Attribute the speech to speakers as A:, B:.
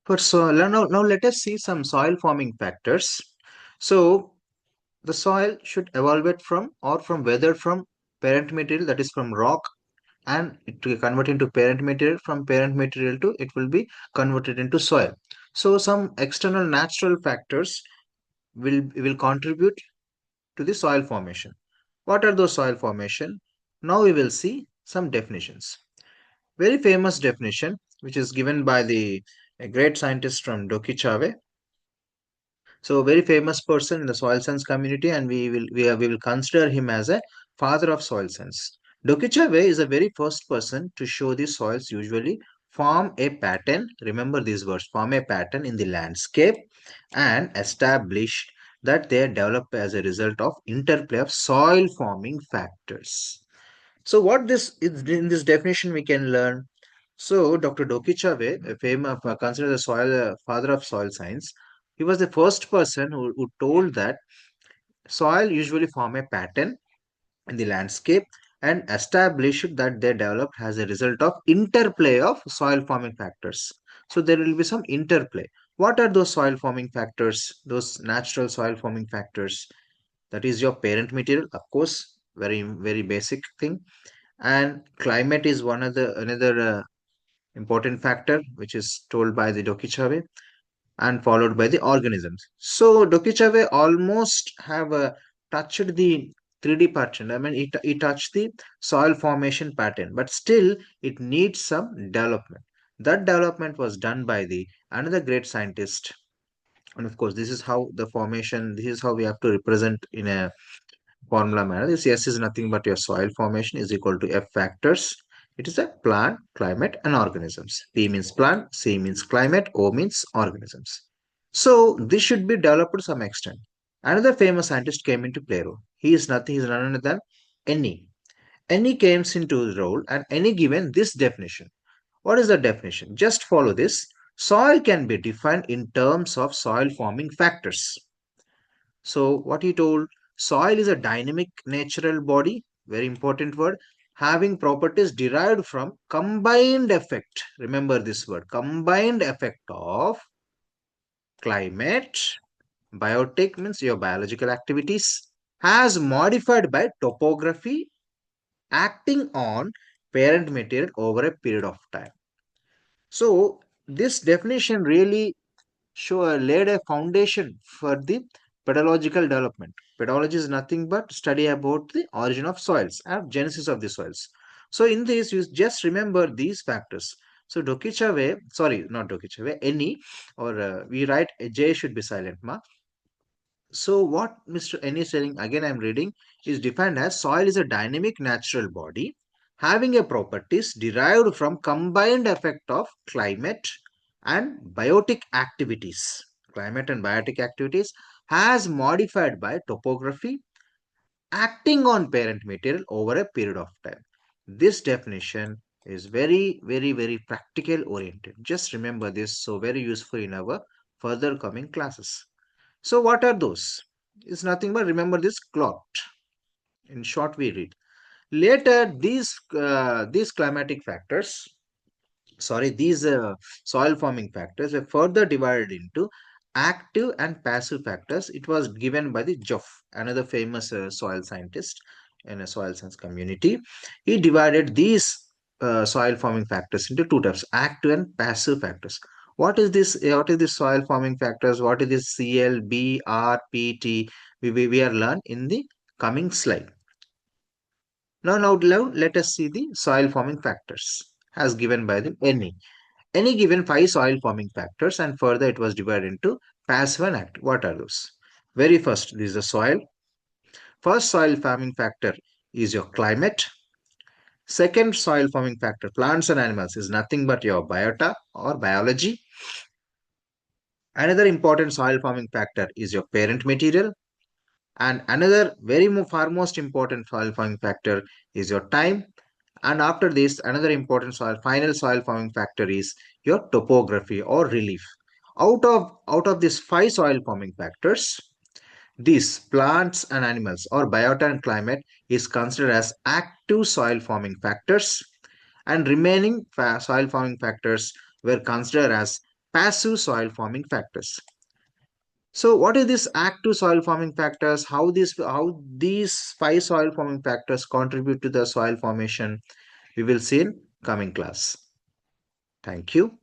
A: But so now let us see some soil forming factors. So the soil should evaluate from or from whether from parent material, that is from rock, and it will convert into parent material. From parent material to it will be converted into soil. So some external natural factors will contribute to the soil formation. What are those soil formation? Now we will see some definitions. Very famous definition, which is given by the a great scientist from Dokuchaev. So, a very famous person in the soil science community, and we will consider him as a father of soil science. Dokuchaev is the very first person to show the soils usually form a pattern. Remember these words: form a pattern in the landscape, and establish that they develop as a result of interplay of soil forming factors. So, what this is in this definition we can learn. So, Dr. Dokuchaev, a famous, considered the soil father of soil science, he was the first person who told that soil usually form a pattern in the landscape and established that they developed as a result of interplay of soil forming factors. So, there will be some interplay. What are those soil forming factors? Those natural soil forming factors. That is your parent material, of course, very basic thing. And climate is one of the another important factor, which is told by the Dokuchaev, and followed by the organisms. So Dokuchaev almost have touched the 3D pattern. I mean, it touched the soil formation pattern, but still it needs some development. That development was done by the another great scientist. And of course, this is how the formation, this is how we have to represent in a formula manner. This S is nothing but your soil formation is equal to F factors. It is a plant, climate, and organisms. P means plant, C means climate, O means organisms. So this should be developed to some extent. Another famous scientist came into play role. He is nothing, he is none other than Any. Any comes into the role and any given this definition. What is the definition? Just follow this. Soil can be defined in terms of soil forming factors. So what he told, soil is a dynamic natural body, very important word, having properties derived from combined effect. Remember this word, combined effect of climate, biotic means your biological activities, has modified by topography acting on parent material over a period of time. So this definition really laid a foundation for the pedological development. Pedology is nothing but study about the origin of soils and genesis of the soils. So in this, you just remember these factors. So Dokuchaev, sorry, not Dokuchaev, any, or we write J should be silent, ma. So what Mr. N is saying, again I'm reading, is defined as soil is a dynamic natural body having a properties derived from combined effect of climate and biotic activities. Climate and biotic activities has modified by topography acting on parent material over a period of time. This definition is very practical oriented. Just remember this, so very useful in our further coming classes. So what are those? It's nothing but remember this CLORPT. In short, we read. Later, these climatic factors, sorry, these soil forming factors were further divided into active and passive factors. It was given by the Joff, another famous soil scientist in a soil science community. He divided these soil forming factors into two types: active and passive factors. What is this? What is this soil forming factors? What is this CL, B, R, P, T? We are learn in the coming slide. Now let us see the soil forming factors as given by the NE. Any given five soil forming factors, and further it was divided into passive and active. What are those? Very first, this is the soil. First soil forming factor is your climate. Second soil forming factor, plants and animals, is nothing but your biota or biology. Another important soil forming factor is your parent material. And another far most important soil forming factor is your time. And after this, another important final soil forming factor is your topography or relief. Out of these five soil forming factors, these plants and animals or biota and climate is considered as active soil forming factors, and remaining soil forming factors were considered as passive soil forming factors. So what is this active soil forming factors? How these five soil forming factors contribute to the soil formation? We will see in coming class. Thank you.